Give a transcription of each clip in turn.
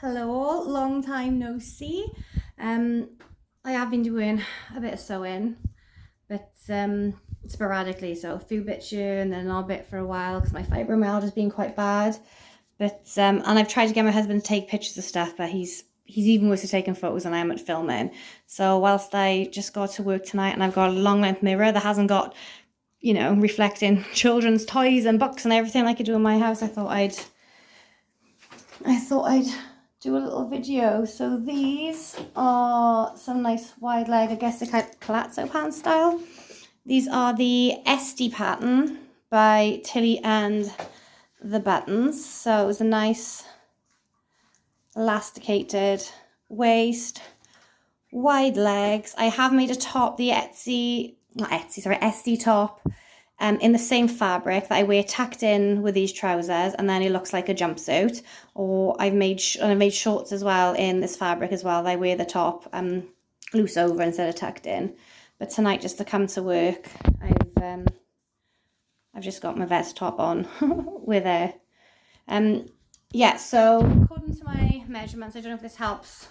Hello all, long time no see. I have been doing a bit of sewing, but sporadically, so a few bits here and then another bit for a while because my fibromyalgia has been quite bad. But and I've tried to get my husband to take pictures of stuff, but he's even worse at taking photos than I am at filming. So whilst I just got to work tonight and I've got a long length mirror that hasn't got, reflecting children's toys and books and everything like I do in my house, I thought I'd do a little video. So these are some nice wide leg, I guess they're kind of palazzo pant style. These are the SD pattern by Tilly and the Buttons. So it was a nice elasticated waist, wide legs. I have made a top, the SD top, in the same fabric that I wear tucked in with these trousers, and then it looks like a jumpsuit. Or I've made shorts as well in this fabric as well that I wear the top loose over instead of tucked in. But tonight, just to come to work, I've just got my vest top on with a yeah. So according to my measurements, I don't know if this helps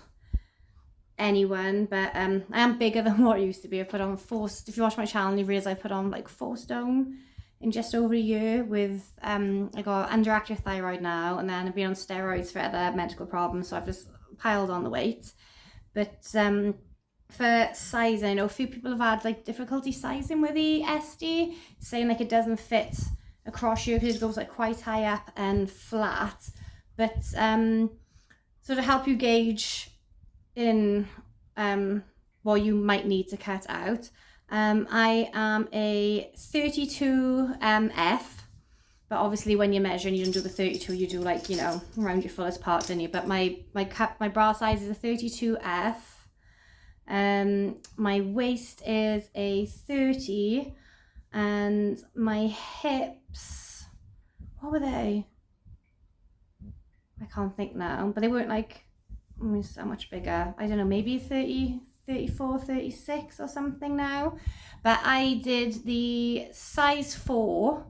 anyone, but I am bigger than what I used to be. I put on if you watch my channel you realize I put on like 4 stone in just over a year with I got underactive thyroid now, and then I've been on steroids for other medical problems, so I've just piled on the weight. But for sizing, I know a few people have had like difficulty sizing with the SD, saying like it doesn't fit across you because it goes like quite high up and flat. But so to help you gauge in what you might need to cut out, I am a 32 F, but obviously when you're measuring you don't do the 32, you do like, around your fullest part, don't you? But my bra size is a 32 F. My waist is a 30, and my hips, what were they? I can't think now, but they weren't like so much bigger. I don't know, maybe 30, 34, 36 or something now. But I did the size 4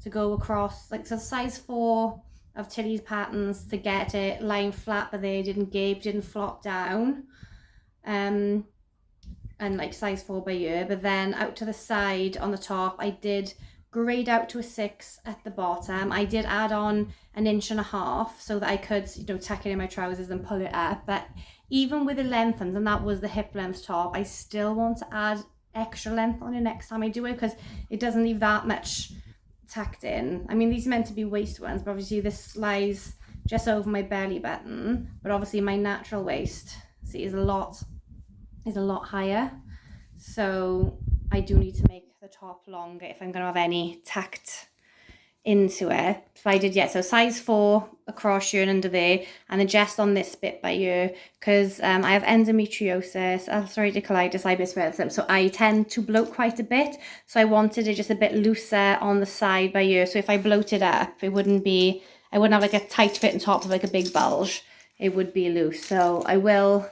to go across, like, so size 4 of Tilly's patterns to get it lying flat, but they didn't gape, didn't flop down. And like size 4 by ear. But then out to the side on the top, I did grade out to a 6 at the bottom. I did add on 1.5 inches so that I could, tuck it in my trousers and pull it up. But even with the length, and that was the hip length top, I still want to add extra length on it next time I do it, because it doesn't leave that much tucked in. I mean, these are meant to be waist ones, but obviously this lies just over my belly button. But obviously my natural waist, see, is a lot higher. So I do need to make the top longer if I'm going to have any tucked into it. So I did, so size 4 across here and under there, and then just on this bit by here, because I have endometriosis, ulcerative colitis, IBS, so I tend to bloat quite a bit. So I wanted it just a bit looser on the side by here. So if I bloat it up, I wouldn't have like a tight fit on top of like a big bulge. It would be loose. So I will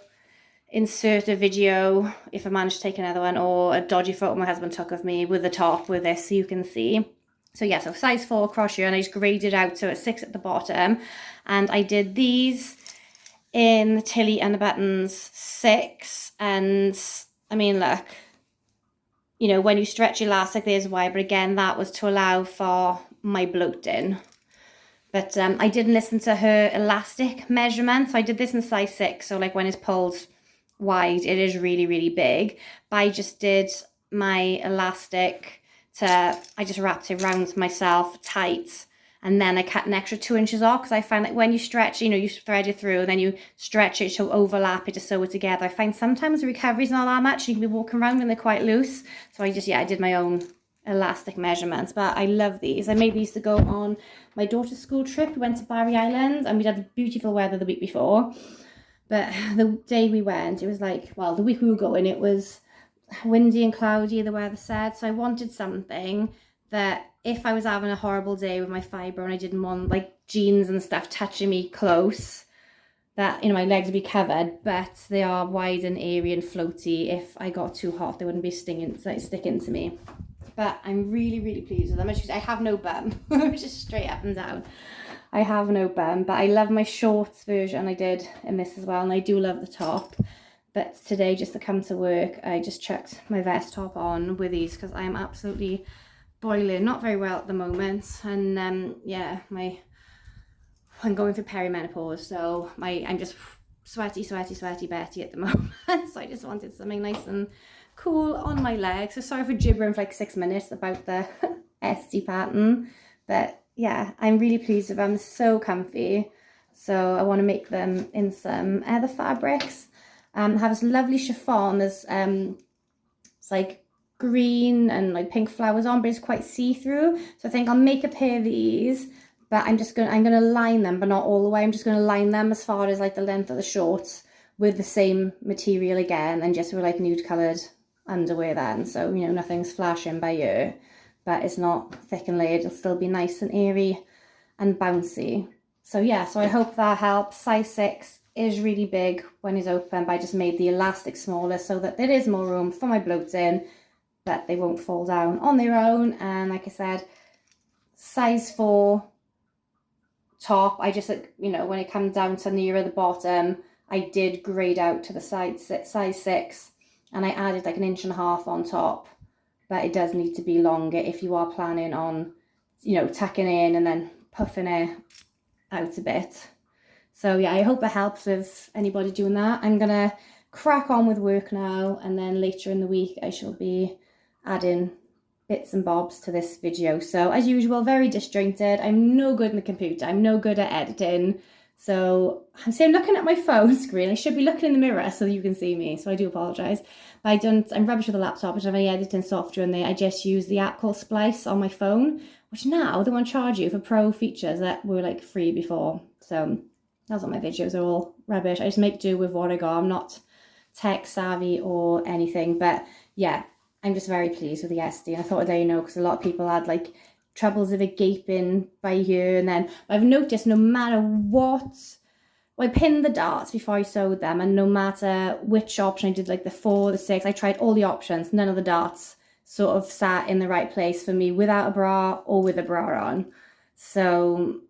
insert a video if I manage to take another one, or a dodgy photo my husband took of me with the top with this, so you can see. So so size 4 across here, and I just graded out to a 6 at the bottom. And I did these in Tilly and the Buttons 6, and I mean, look, when you stretch elastic, there's why, but again, that was to allow for my bloating. But I didn't listen to her elastic measurements. So I did this in size 6, so like when it's pulled wide, it is really, really big. But I just did my elastic I just wrapped it around myself tight, and then I cut an extra 2 inches off, because I find that when you stretch, you thread it through and then you stretch it to overlap it to sew it together. I find sometimes the recovery's not that much. You can be walking around when they're quite loose. So I just, I did my own elastic measurements. But I love these. I made these to go on my daughter's school trip. We went to Barry Island, and we had beautiful weather the week before. But the day we went, it was like, well, the week we were going, it was windy and cloudy, the weather said. So I wanted something that if I was having a horrible day with my fibro and I didn't want like jeans and stuff touching me close, that, my legs would be covered, but they are wide and airy and floaty. If I got too hot, they wouldn't be sticking to me. But I'm really, really pleased with them. I have no bum, just straight up and down. I haven't opened, but I love my shorts version I did in this as well, and I do love the top. But today, just to come to work, I just chucked my vest top on with these because I am absolutely boiling, not very well at the moment, and yeah, I'm going through perimenopause, so I'm just sweaty Betty at the moment. So I just wanted something nice and cool on my legs. So sorry for gibbering for like 6 minutes about the SD pattern, but yeah, I'm really pleased with them. They're so comfy. So I want to make them in some other fabrics. I have this lovely chiffon. There's it's like green and like pink flowers on, but it's quite see-through. So I think I'll make a pair of these, but I'm gonna line them, but not all the way. I'm just gonna line them as far as like the length of the shorts with the same material again, and just with like nude coloured underwear then. So, you know, nothing's flashing by you, but it's not thick and layered. It'll still be nice and airy and bouncy. So yeah, so I hope that helps. Size 6 is really big when it's open, but I just made the elastic smaller so that there is more room for my bloats in, but they won't fall down on their own. And like I said, size 4 top, I just, you know, when it comes down to nearer the bottom, I did grade out to the size 6, and I added like 1.5 inches on top, but it does need to be longer if you are planning on, you know, tucking in and then puffing it out a bit. So yeah, I hope it helps with anybody doing that. I'm gonna crack on with work now, and then later in the week I shall be adding bits and bobs to this video. So as usual, very disjointed. I'm no good in the computer. I'm no good at editing. So I'm looking at my phone screen. I should be looking in the mirror so that you can see me. So I do apologise. But I'm rubbish with the laptop. I don't have any editing software in there. I just use the app called Splice on my phone, which now they want to charge you for pro features that were like free before. So that's what my videos are all rubbish. I just make do with what I got. I'm not tech savvy or anything, but yeah, I'm just very pleased with the SD. And I thought I'd let you know, because a lot of people had like troubles with it gaping by here. And then I've noticed no matter what, well, I pinned the darts before I sewed them, and no matter which option I did, like the 4, the 6, I tried all the options. None of the darts sort of sat in the right place for me without a bra or with a bra on. So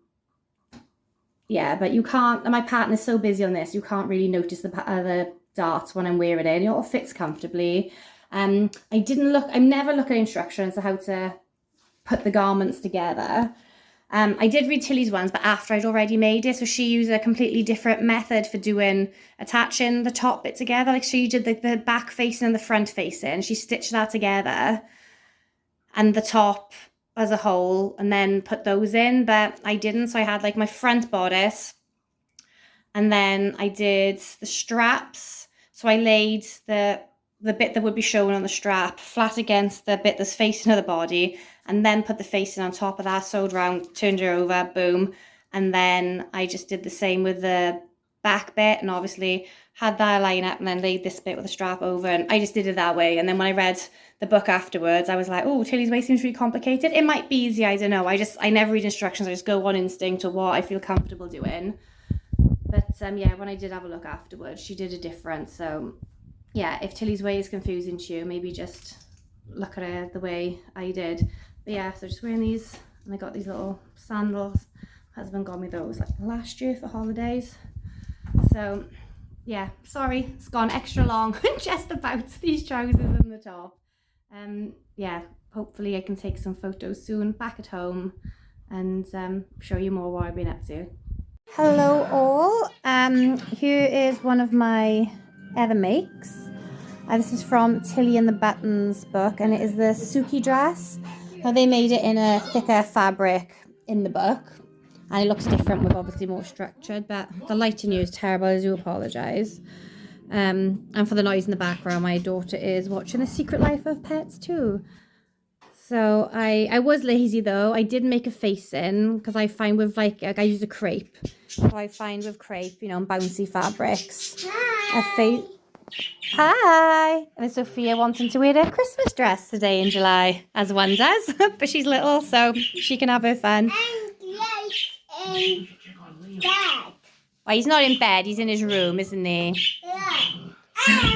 yeah, but you can't, my partner's so busy on this, you can't really notice the darts when I'm wearing it. It all fits comfortably. I never look at instructions on how to put the garments together. I did read Tilly's ones, but after I'd already made it. So she used a completely different method for attaching the top bit together. Like she did the back facing and the front facing. She stitched that together and the top as a whole, and then put those in, but I didn't. So I had like my front bodice, and then I did the straps. So I laid the bit that would be shown on the strap flat against the bit that's facing the body, and then put the facing on top of that, sewed around, turned her over, boom. And then I just did the same with the back bit, and obviously had that line up, and then laid this bit with a strap over, and I just did it that way. And then when I read the book afterwards, I was like, oh, Tilly's way seems really complicated. It might be easy, I don't know. I never read instructions. I just go on instinct or what I feel comfortable doing. But yeah, when I did have a look afterwards, she did a different. So yeah, if Tilly's way is confusing to you, maybe just look at it the way I did. But yeah, so just wearing these, and I got these little sandals. Husband got me those like last year for holidays. So yeah, sorry, it's gone extra long just about these trousers and the top. Yeah, hopefully I can take some photos soon back at home and show you more what I've been up to. Hello all, here is one of my other makes. This is from Tilly and the Buttons book, and it is the Suki dress. Now they made it in a thicker fabric in the book, and it looks different with obviously more structured, but the lighting here is terrible, I do apologise. And for the noise in the background, my daughter is watching The Secret Life of Pets too. So I was lazy though. I did make a facing, because I find with like I use a crepe. So I find with crepe, you know, and bouncy fabrics, a face. Hi! And Sophia wanting to wear a Christmas dress today in July, as one does. But she's little, so she can have her fun. In bed. Well, he's not in bed, he's in his room, isn't he? Yeah.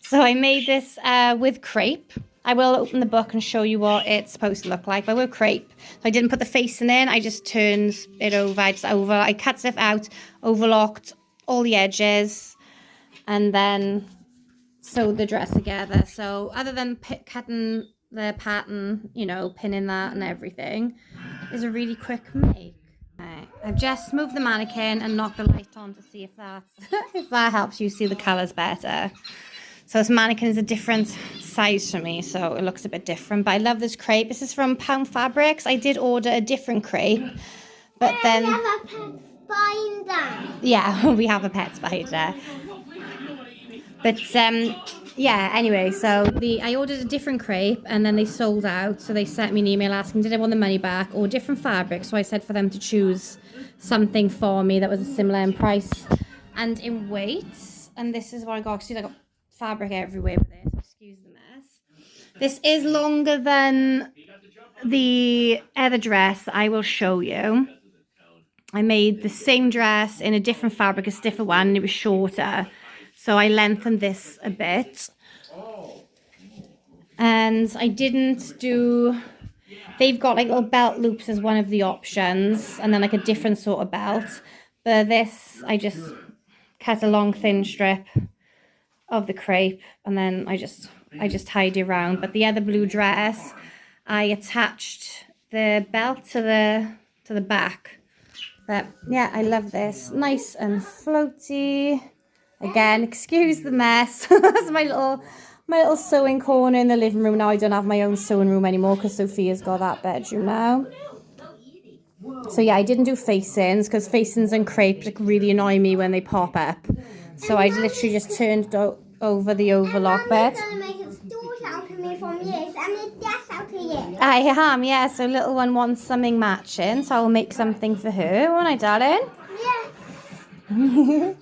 So I made this with crepe. I will open the book and show you what it's supposed to look like. But we're crepe. So I didn't put the facing in. I just turned it over. I cut stuff out, overlocked all the edges, and then sewed the dress together. So other than cutting the pattern, you know, pinning that and everything, is a really quick make. Right. I've just moved the mannequin and knocked the light on to see if that if that helps you see the colours better. So this mannequin is a different size for me, so it looks a bit different. But I love this crepe. This is from Pound Fabrics. I did order a different crepe, but then... have a pet spider. Yeah, we have a pet spider. But yeah, anyway, so I ordered a different crepe and then they sold out. So they sent me an email asking, did I want the money back or different fabric? So I said for them to choose something for me that was similar in price and in weight. And this is what I got. See, I got fabric everywhere with this. Excuse the mess. This is longer than the other dress I will show you. I made the same dress in a different fabric, a stiffer one, and it was shorter. So I lengthened this a bit. And I didn't do... They've got like little belt loops as one of the options. And then like a different sort of belt. But this, I just cut a long thin strip of the crepe. And then I just tied it around. But the other blue dress, I attached the belt to the back. But yeah, I love this. Nice and floaty. Again, excuse the mess. That's my little sewing corner in the living room. Now I don't have my own sewing room anymore because Sophia's got that bedroom now. So yeah, I didn't do facings because facings and crepes like, really annoy me when they pop up. So I literally just turned over the overlock bit. I am, yeah. So little one wants something matching, so I'll make something for her, won't I, darling? Yes. And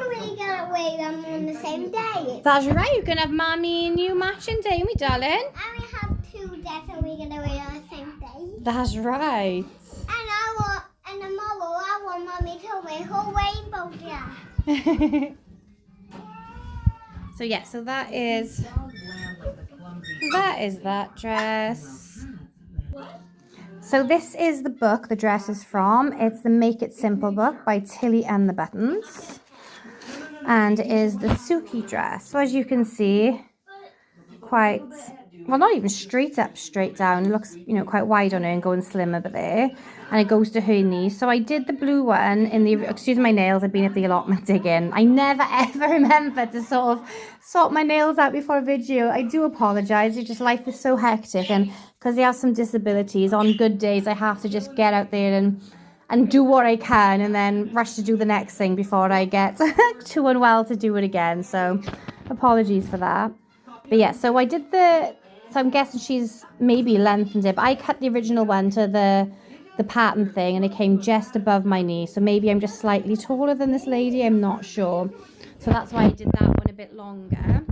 we're gonna wear them on the same day. That's right, you can have Mommy and you matching day, me darling. And we have 2 days and we're gonna wear on the same day. That's right. And tomorrow I want Mommy to wear her rainbow dress. So yeah, so that is that dress. So this is the book the dress is from. It's the Make It Simple book by Tilly and the Buttons. And it is the Suki dress. So as you can see, quite, well, not even straight up, straight down. It looks, you know, quite wide on her and going slim over there. And it goes to her knees. So I did the blue one in the, excuse my nails, I've been at the allotment digging. I never ever remember to sort of sort my nails out before a video. I do apologise. It's just life is so hectic. And because they have some disabilities, on good days I have to just get out there and do what I can and then rush to do the next thing before I get too unwell to do it again. So apologies for that. But yeah, so I did so I'm guessing she's maybe lengthened it, but I cut the original one to the pattern thing and it came just above my knee. So maybe I'm just slightly taller than this lady, I'm not sure. So that's why I did that one a bit longer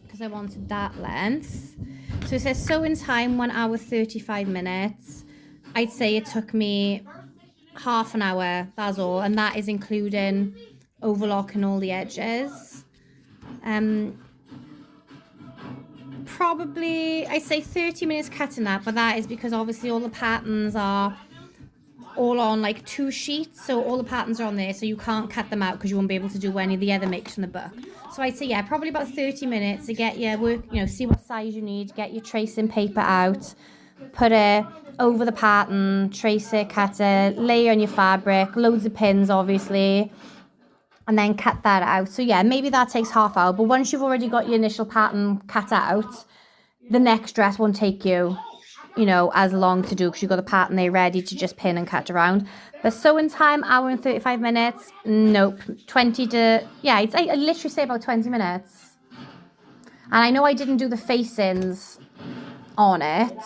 because I wanted that length. So it says sewing time 1 hour 35 minutes. I'd say it took me half an hour, that's all, and that is including overlocking all the edges. Probably I'd say 30 minutes cutting that, but that is because obviously all the patterns are all on like 2 sheets, so all the patterns are on there, so you can't cut them out because you won't be able to do any of the other makes in the book. So I'd say yeah, probably about 30 minutes to get your work, you know, see what size you need, get your tracing paper out, put it over the pattern, trace it, cut it, lay on your fabric, loads of pins obviously, and then cut that out. So yeah, maybe that takes half hour, but once you've already got your initial pattern cut out, the next dress won't take you, you know, as long to do because you've got the pattern there ready to just pin and cut around. But sewing time, hour and 35 minutes, nope, 20 to, yeah, I'd literally say about 20 minutes. And I know I didn't do the facings on it,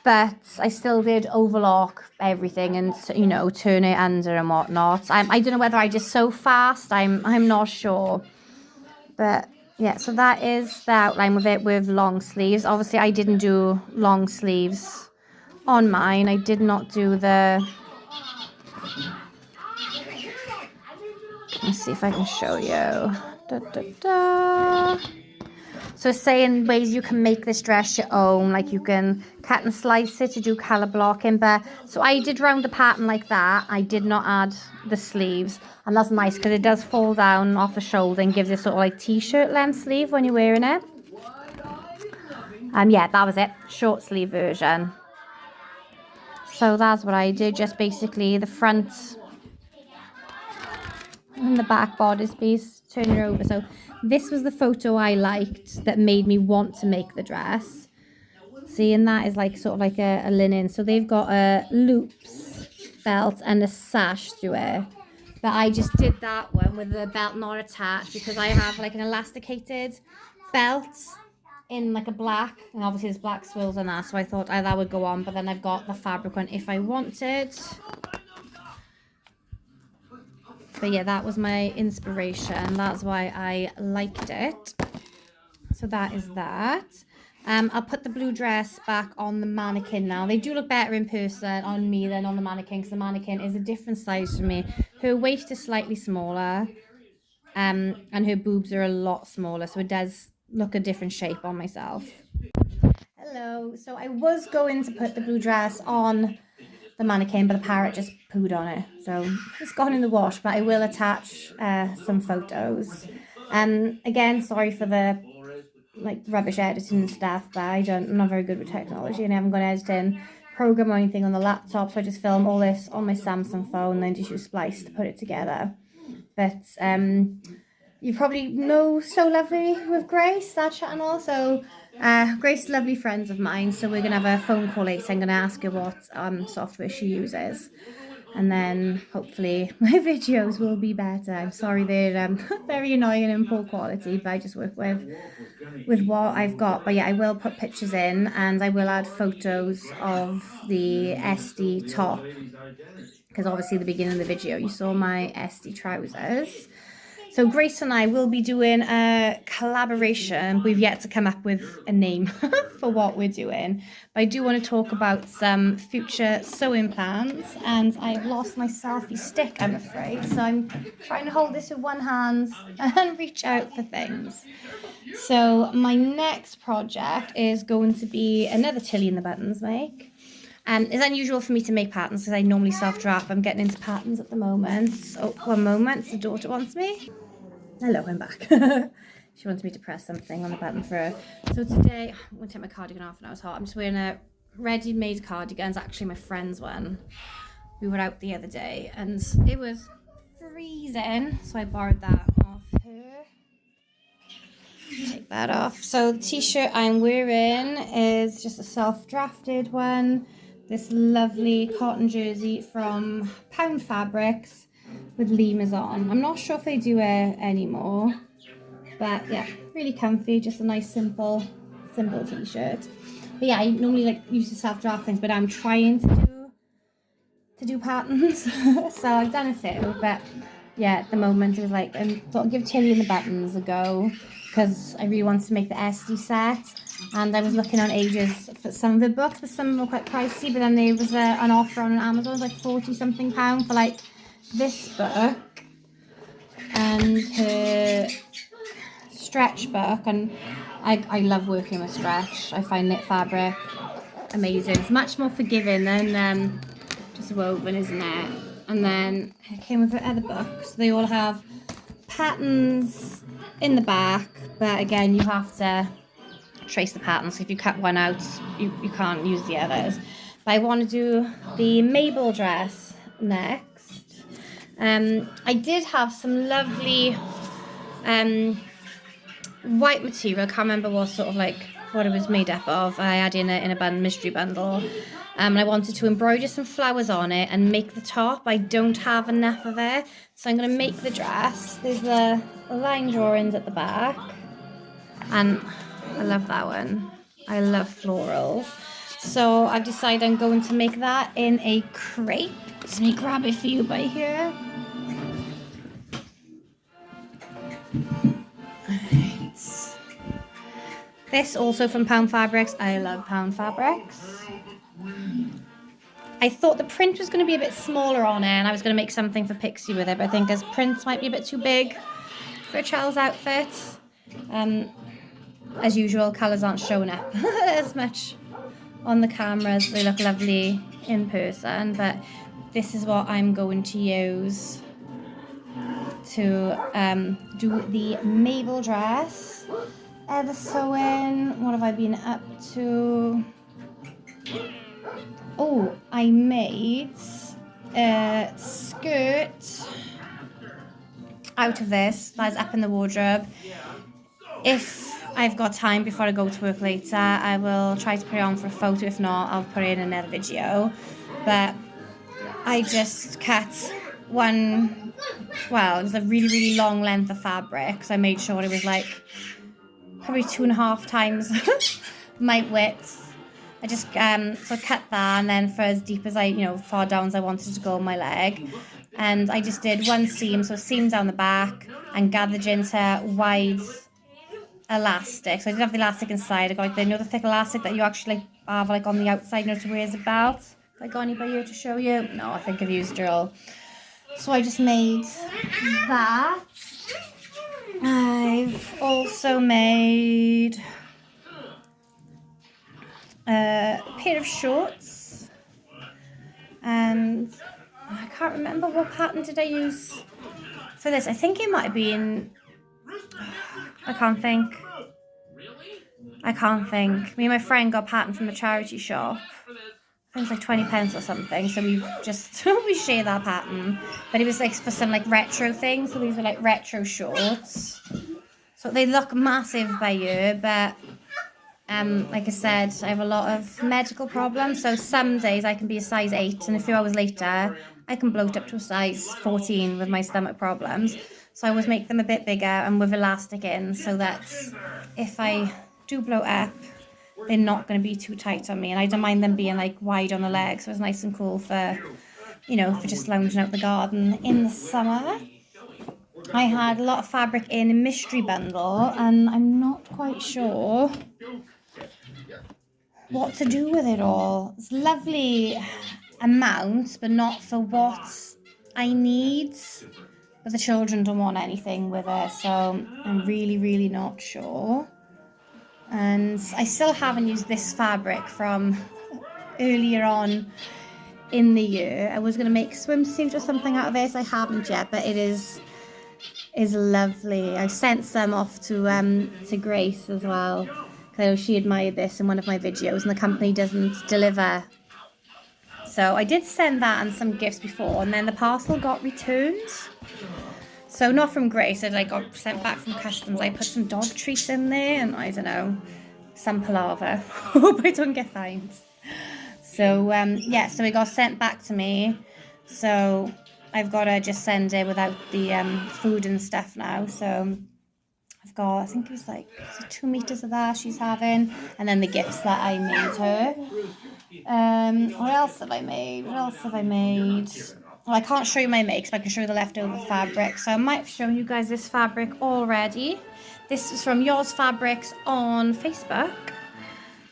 but I still did overlock everything and, you know, turn it under and whatnot. I don't know whether I just sew fast, I'm not sure. But yeah, so that is the outline with it with long sleeves. Obviously, I didn't do long sleeves on mine. I did not do the... Let's see if I can show you. Da, da, da. So saying ways you can make this dress your own, like you can cut and slice it to do colour blocking. But so I did round the pattern like that. I did not add the sleeves, and that's nice because it does fall down off the shoulder and gives it sort of like t-shirt length sleeve when you're wearing it. Yeah, that was it, short sleeve version. So that's what I did, just basically the front and the back bodice piece, turn it over. So this was the photo I liked that made me want to make the dress. See, and that is like sort of like a linen. So they've got a loops belt and a sash through it. But I just did that one with the belt not attached because I have like an elasticated belt in like a black, and obviously there's black swirls on that, so I thought that would go on, but then I've got the fabric one if I wanted. But yeah, that was my inspiration. That's why I liked it. So that is that. I'll put the blue dress back on the mannequin now. They do look better in person on me than on the mannequin because the mannequin is a different size for me. Her waist is slightly smaller, and her boobs are a lot smaller, so it does look a different shape on myself. Hello. So I was going to put the blue dress on the mannequin, but the parrot just pooed on it, so it's gone in the wash. But I will attach some photos. Again, sorry for the like rubbish editing and stuff, but I'm not very good with technology, and I haven't got an editing program or anything on the laptop, so I just film all this on my Samsung phone and then just use Splice to put it together. But you probably know So Lovely with Grace, that channel. So Grace is lovely friends of mine, so we're gonna have a phone call later. I'm gonna ask her what software she uses, and then hopefully my videos will be better. I'm sorry they're very annoying and poor quality, but I just work with what I've got. But yeah, I will put pictures in, and I will add photos of the SD top, because obviously at the beginning of the video you saw my SD trousers. So Grace and I will be doing a collaboration. We've yet to come up with a name for what we're doing. But I do want to talk about some future sewing plans. And I've lost my selfie stick, I'm afraid. So I'm trying to hold this with one hand and reach out for things. So my next project is going to be another Tilly in the Buttons make. It's unusual for me to make patterns because I normally self-draft. I'm getting into patterns at the moment. Oh, one moment, the daughter wants me. Hello, I'm back. She wants me to press something on the button for her. So today, I'm going to take my cardigan off and I was hot. I'm just wearing a ready-made cardigan. It's actually my friend's one. We were out the other day and it was freezing, so I borrowed that off her. Take that off. So the t-shirt I'm wearing is just a self-drafted one. This lovely cotton jersey from Pound Fabrics with lemurs on. I'm not sure if they do it anymore, but yeah, really comfy. Just a nice simple t-shirt. But yeah, I normally like use the self-draft things, but I'm trying to do patterns. So I've done a few, but yeah, at the moment it was like I thought I'd give Tilly in the Buttons a go because I really wanted to make the SD set, and I was looking on ages for some of the books, but some of them were quite pricey. But then there was an offer on Amazon. It was like £40-something for like this book and her stretch book, and I love working with stretch. I find knit fabric amazing. It's much more forgiving than just woven, isn't it? And then it came with the other books. They all have patterns in the back, but again you have to trace the patterns. So if you cut one out, you can't use the others. But I want to do the Mabel dress next. I did have some lovely white material. I can't remember what sort of like what it was made up of. I had in a mystery bundle. And I wanted to embroider some flowers on it and make the top. I don't have enough of it, so I'm going to make the dress. There's the line drawings at the back, and I love that one. I love florals. So I've decided I'm going to make that in a crepe. Let me grab it for you by here. Alright. This also from Pound Fabrics. I love Pound Fabrics. I thought the print was going to be a bit smaller on it, and I was going to make something for Pixie with it, but I think as prints might be a bit too big. for a child's outfit. As usual, colours aren't showing up as much on the cameras. They look lovely in person, but this is what I'm going to use to do the Mabel dress. Ever sewing. What have I been up to? Oh, I made a skirt out of this that is up in the wardrobe. If I've got time before I go to work later, I will try to put it on for a photo. If not, I'll put it in another video. But I just cut one, well, it was a really, really long length of fabric. So I made sure it was like probably 2.5 times my width. I just so I cut that, and then for as deep as far down as I wanted to go on my leg. And I just did one seam, so seam down the back and gathered into wide elastic. So I did have the elastic inside. I got the thick elastic that you actually have like on the outside, to wear as a belt. Have I got any by you to show you? No, I think I've used it all. So I just made that. I've also made a pair of shorts, and I can't remember what pattern did I use for this. I think it might have been, I can't think. Me and my friend got a pattern from a charity shop. I think it's like 20 pence or something. So we just, we share that pattern. But it was like for some like retro things. So these were like retro shorts. So they look massive by you, but like I said, I have a lot of medical problems. So some days I can be a size 8, and a few hours later I can bloat up to a size 14 with my stomach problems. So I always make them a bit bigger and with elastic in, so that if I do bloat up, they're not going to be too tight on me. And I don't mind them being like wide on the legs, so it's nice and cool for, for just lounging out the garden in the summer. I had a lot of fabric in a mystery bundle, and I'm not quite sure what to do with it all. It's lovely amount, but not for what I need. But the children don't want anything with it, so I'm really, really not sure. And I still haven't used this fabric from earlier on in the year. I was going to make a swimsuit or something out of this. I haven't yet, but it is lovely. I sent some off to Grace as well. I know she admired this in one of my videos, and the company doesn't deliver. So I did send that and some gifts before, and then the parcel got returned. So not from Grace, I got sent back from customs. I put some dog treats in there, and I don't know, some palaver. Hope I don't get fined. So so it got sent back to me. So I've got to just send it without the food and stuff now. So I've got, I think it was like 2 meters of that she's having, and then the gifts that I made her. What else have I made? Well, I can't show you my makes, but I can show you the leftover fabric. So I might have shown you guys this fabric already. This is from Yours Fabrics on Facebook.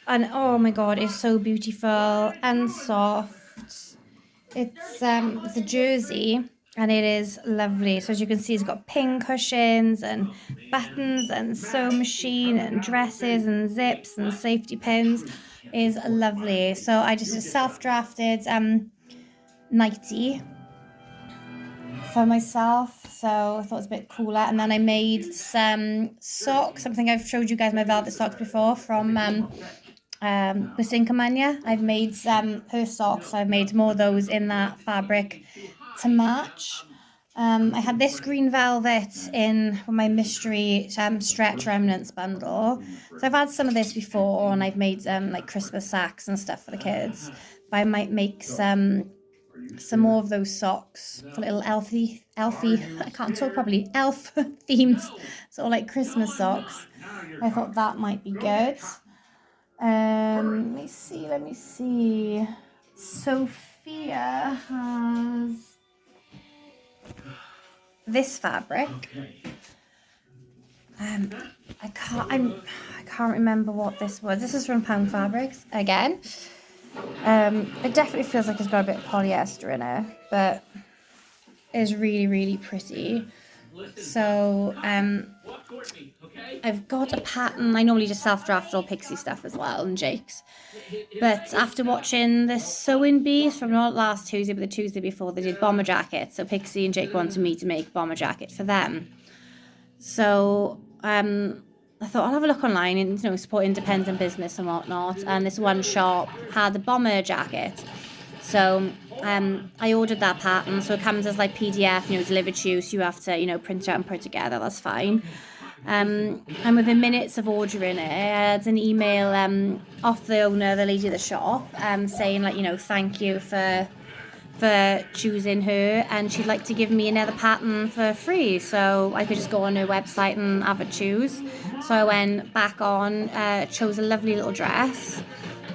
And oh my god, it's so beautiful and soft. It's a jersey, and it is lovely. So as you can see, it's got pin cushions and buttons and sewing machine and dresses and zips and safety pins. It is lovely. So I just did self-drafted nightie for myself, so I thought it was a bit cooler. And then I made some socks. I think I've showed you guys my velvet socks before from Businka Mania. I've made her socks. I've made more of those in that fabric to match. I had this green velvet in my mystery stretch remnants bundle. So I've had some of this before, and I've made like Christmas sacks and stuff for the kids. But I might make some more of those socks for little elfy, I can't talk properly, elf themed, sort of like Christmas socks. I thought that might be good. Let me see. Sophia has this fabric. I can't remember what this was. This is from Pound Fabrics again. It definitely feels like it's got a bit of polyester in it, but it's really, really pretty. So I've got a pattern. I normally just self-draft all Pixie stuff as well, and Jake's. But after watching the Sewing Bees from not last Tuesday, but the Tuesday before, they did bomber jackets. So Pixie and Jake wanted me to make bomber jacket for them. So I thought I'll have a look online and support independent business and whatnot. And this one shop had the bomber jacket. So I ordered that pattern. So it comes as like PDF, delivered to you. So you have to, print it out and put it together. That's fine. And within minutes of ordering it, I had an email off the owner, the lady of the shop, saying thank you for choosing her, and she'd like to give me another pattern for free, so I could just go on her website and have it choose. So I went back on, chose a lovely little dress,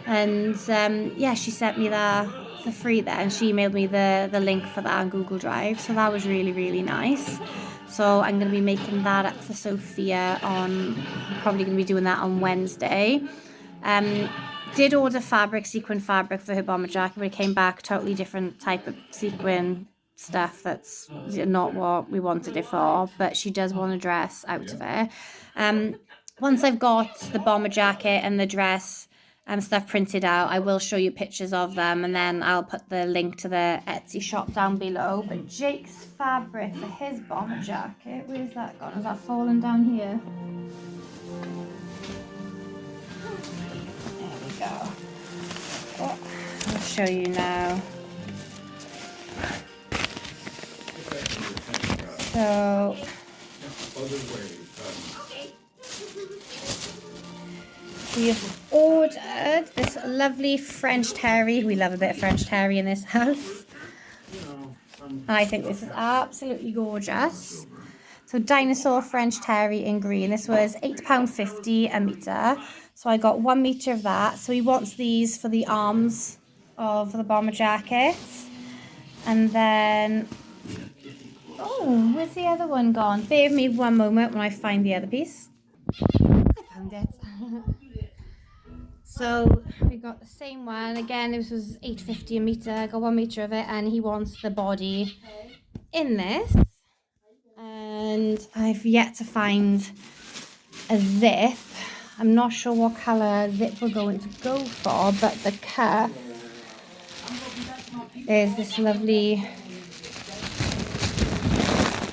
and she sent me that for free there, and she emailed me the link for that on Google Drive. So that was really, really nice. So I'm going to be making that up for Sophia I'm probably going to be doing that on Wednesday. Did order sequin fabric for her bomber jacket, but it came back totally different type of sequin stuff that's not what we wanted it for, but she does want a dress out of it. Once I've got the bomber jacket and the dress stuff printed out, I will show you pictures of them, and then I'll put the link to the Etsy shop down below. But Jake's fabric for his bomber jacket, where's that gone? Has that fallen down here? There we go. Oh, I'll show you now. So we've ordered this lovely French terry. We love a bit of French terry in this house. I think this is absolutely gorgeous. So dinosaur French terry in green. This was £8.50 a metre. So I got 1 metre of that. So he wants these for the arms of the bomber jacket. And then, oh, where's the other one gone? Bear with me one moment when I find the other piece. I found it. So we got the same one. Again, this was £8.50 a metre. I got 1 metre of it, and he wants the body in this. And I've yet to find a zip. I'm not sure what colour zip we're going to go for, but the cuff is this lovely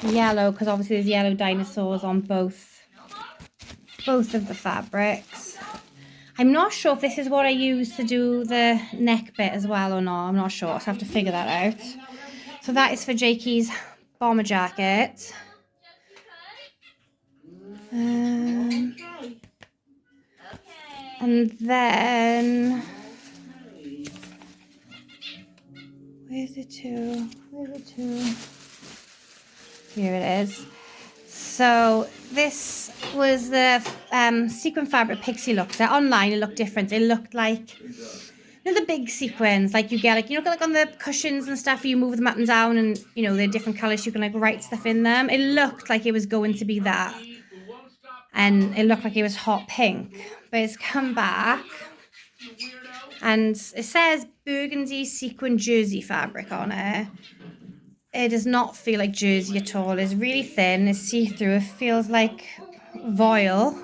yellow, because obviously there's yellow dinosaurs on both of the fabrics. I'm not sure if this is what I use to do the neck bit as well or not. I'm not sure, so I have to figure that out. So that is for Jakey's bomber jacket. And then, where's it to? Here it is. So this was the sequin fabric Pixie looked at. Online it looked different. It looked like the big sequins, like you get like on the cushions and stuff, you move them up and down, and they're different colours, you can write stuff in them. It looked like it was going to be that, and it looked like it was hot pink, but it's come back and it says burgundy sequin jersey fabric on it. It does not feel like jersey at all. It's really thin, it's see-through, it feels like voile.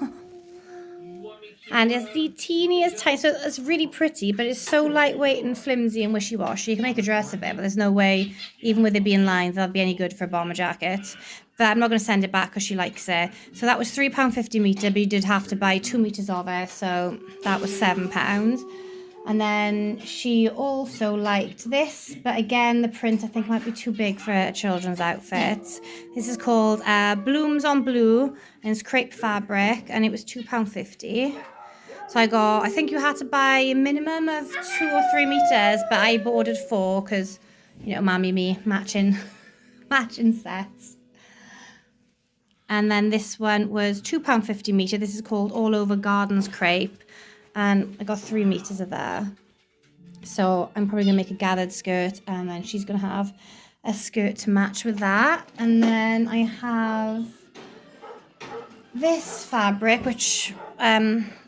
And it's the teeniest tiny, so it's really pretty, but it's so lightweight and flimsy and wishy-washy. You can make a dress of it, but there's no way, even with it being lined, that'll be any good for a bomber jacket. But I'm not going to send it back because she likes it. So that was £3.50 a metre, but you did have to buy 2 metres of it, so that was £7. And then she also liked this, but again, the print I think might be too big for a children's outfit. This is called Blooms on Blue, and it's crepe fabric, and it was £2.50. So I think you had to buy a minimum of 2 or 3 metres, but I ordered 4 because, mammy me, matching sets. And then this one was £2.50 a metre. This is called All Over Gardens Crepe, and I got 3 metres of that. So I'm probably going to make a gathered skirt, and then she's going to have a skirt to match with that. And then I have this fabric, which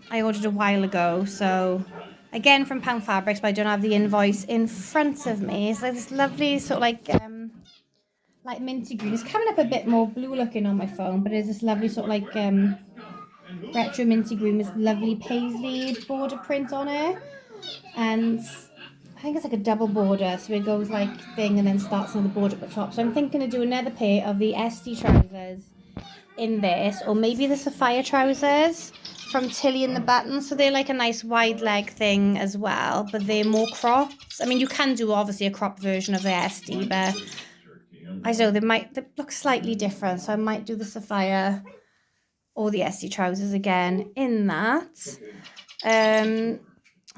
I ordered a while ago. So again from Pound Fabrics, but I don't have the invoice in front of me. It's like this lovely sort of like minty green. It's coming up a bit more blue looking on my phone, but it's this lovely sort of like retro minty green with lovely paisley border print on it. And I think it's like a double border, so it goes like thing and then starts on the border at the top. So I'm thinking to do another pair of the SD trousers in this, or maybe the sapphire trousers from Tilly and the Buttons. So they're like a nice wide leg thing as well, but they're more cropped. I mean, you can do obviously a cropped version of the SD, but I don't know, they look slightly different. So I might do the sapphire or the SD trousers again in that.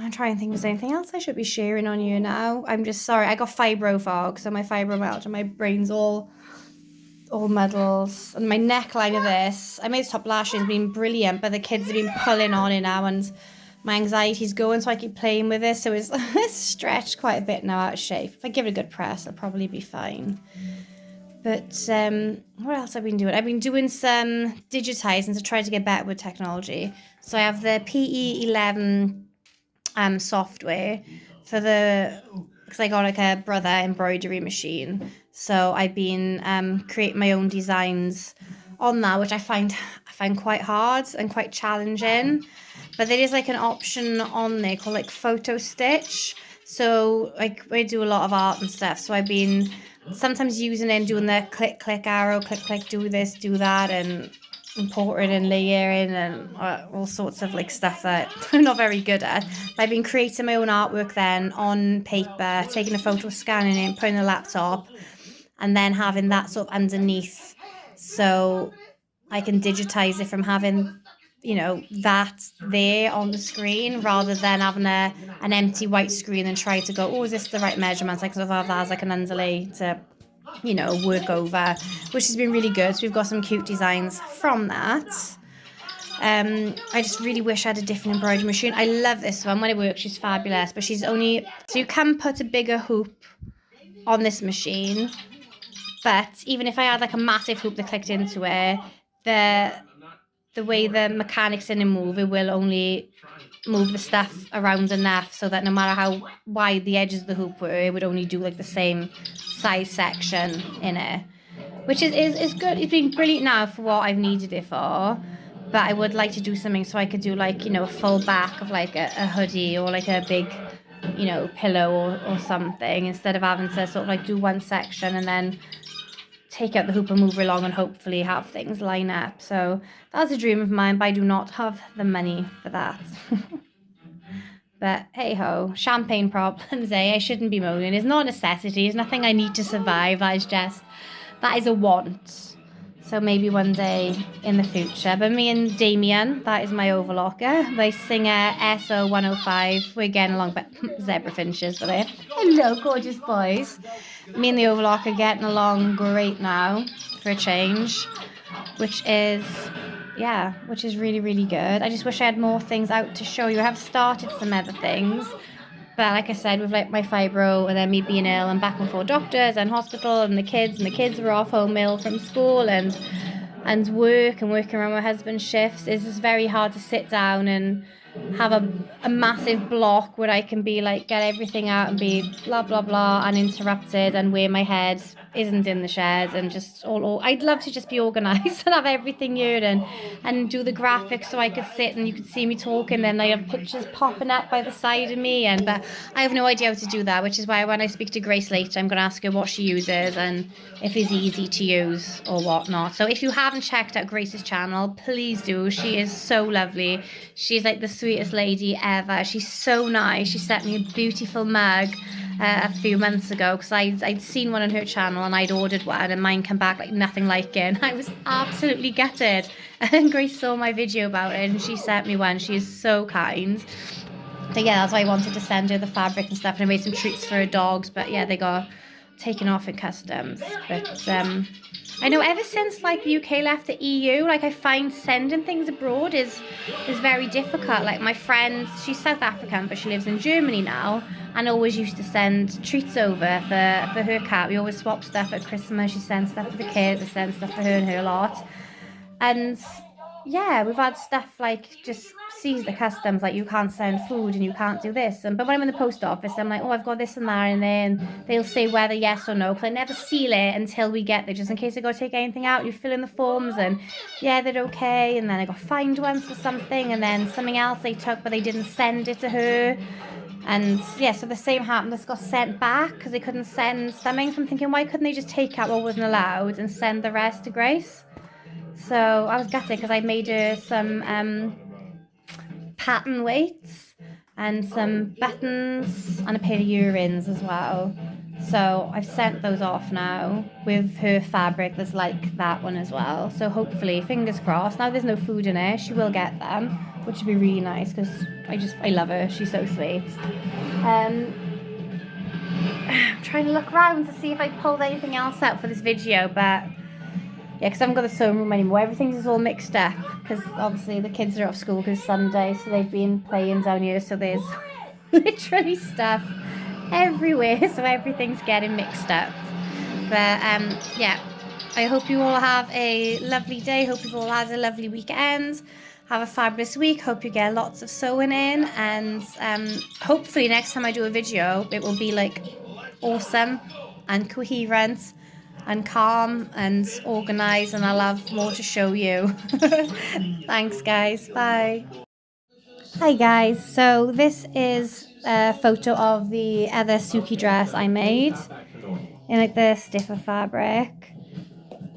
I'm trying to think if there's anything else I should be sharing on you now. I'm just sorry, I got fibro fog, so my fibromyalgia, my brain's all muddles. And my neckline of this, I made this top last year, it's been brilliant, but the kids have been pulling on it now and my anxiety's going, so I keep playing with this. So it's stretched quite a bit now, out of shape. If I give it a good press, it'll probably be fine. But what else have I been doing? I've been doing some digitizing to try to get better with technology. So I have the PE11 software for because I got like a brother embroidery machine. So I've been creating my own designs on that, which I find quite hard and quite challenging. But there is like an option on there called like photo stitch. So like I do a lot of art and stuff. So I've been sometimes using it and doing the click, click arrow, click, click, do this, do that, and importing and layering and all sorts of like stuff that I'm not very good at. But I've been creating my own artwork then on paper, taking a photo, scanning it, and putting it on a laptop, and then having that sort of underneath so I can digitize it from having, you know, that there on the screen rather than having an empty white screen and try to go, oh, is this the right measurements? I sort of have that as like an underlay to, you know, work over, which has been really good. So we've got some cute designs from that. I just really wish I had a different embroidery machine. I love this one. When it works, she's fabulous, but she's only, so you can put a bigger hoop on this machine, but even if I had like a massive hoop that clicked into it, the way the mechanics in it move, it will only move the stuff around enough so that no matter how wide the edges of the hoop were, it would only do like the same size section in it, which is good. It's been brilliant now for what I've needed it for, but I would like to do something so I could do like, you know, a full back of like a hoodie or like a big, you know, pillow or something, instead of having to sort of like do one section and then take out the hoop and move along and hopefully have things line up. So that's a dream of mine, but I do not have the money for that. But hey ho, champagne problems, eh? I shouldn't be moaning. It's not a necessity. It's nothing I need to survive. That is a want. So maybe one day in the future. But me and Damien, that is my overlocker, my singer SO105. We're getting along, but zebra finches for there. Hello, gorgeous boys. Me and the overlocker getting along great now for a change, which is really, really good. I just wish I had more things out to show you. I have started some other things, but like I said, with like my fibro and then me being ill and back and forth doctors and hospital and the kids were off home ill from school and working around my husband's shifts, it's just very hard to sit down and have a massive block where I can be like, get everything out and be blah, blah, blah, uninterrupted, and where my head isn't in the shed and just all I'd love to just be organised and have everything here and do the graphics so I could sit and you could see me talking, then I have pictures popping up by the side of me, but I have no idea how to do that, which is why when I speak to Grace later, I'm going to ask her what she uses and if it's easy to use or whatnot. So if you haven't checked out Grace's channel, please do. She is so lovely. She's like the sweetest lady ever. She's so nice. She sent me a beautiful mug a few months ago because I'd seen one on her channel and I'd ordered one and mine came back like nothing like it, and I was absolutely gutted. And then Grace saw my video about it and she sent me one. She is so kind. So yeah, that's why I wanted to send her the fabric and stuff, and I made some treats for her dogs, but yeah, they got taken off in customs. But I know ever since like the UK left the EU, like I find sending things abroad is very difficult. Like my friend, she's South African but she lives in Germany now, and always used to send treats over for her cat. We always swap stuff at Christmas. She sends stuff for the kids, I send stuff for her and her lot. And yeah, we've had stuff like just seized at customs, like you can't send food and you can't do this. But when I'm in the post office, I'm like, oh, I've got this and that in there, and they'll say whether yes or no, because I never seal it until we get there, just in case I got to take anything out. You fill in the forms, and yeah, they're okay. And then I got fined once for something, and then something else they took, but they didn't send it to her. And yeah, so the same happened. This got sent back because they couldn't send something. So I'm thinking, why couldn't they just take out what wasn't allowed and send the rest to Grace? So I was gutted because I made her some pattern weights and some buttons and a pair of earrings as well. So I've sent those off now with her fabric that's like that one as well. So hopefully, fingers crossed. Now there's no food in it, she will get them, which would be really nice because I love her. She's so sweet. I'm trying to look around to see if I pulled anything else out for this video, but yeah, because I haven't got the sewing room anymore. Everything's all mixed up because obviously the kids are off school because Sunday, so they've been playing down here. So there's literally stuff everywhere, so everything's getting mixed up. But yeah, I hope you all have a lovely day. Hope you've all had a lovely weekend. Have a fabulous week. Hope you get lots of sewing in, and hopefully next time I do a video, it will be like awesome and coherent and calm and organised, and I'll have more to show you. Thanks guys, bye. Hi guys, so this is a photo of the other Suki dress I made in like the stiffer fabric.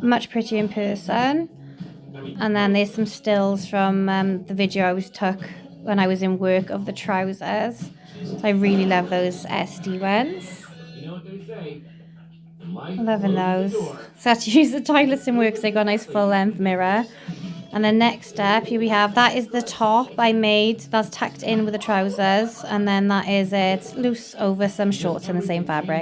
Much prettier in person. And then there's some stills from the video I was took when I was in work of the trousers. So I really love those SD ones. I'm loving those. So I had to use the toilets in work because they got a nice full length mirror. And then next up, here we have, that is the top I made. That's tucked in with the trousers. And then that is it, loose over some shorts in the same fabric.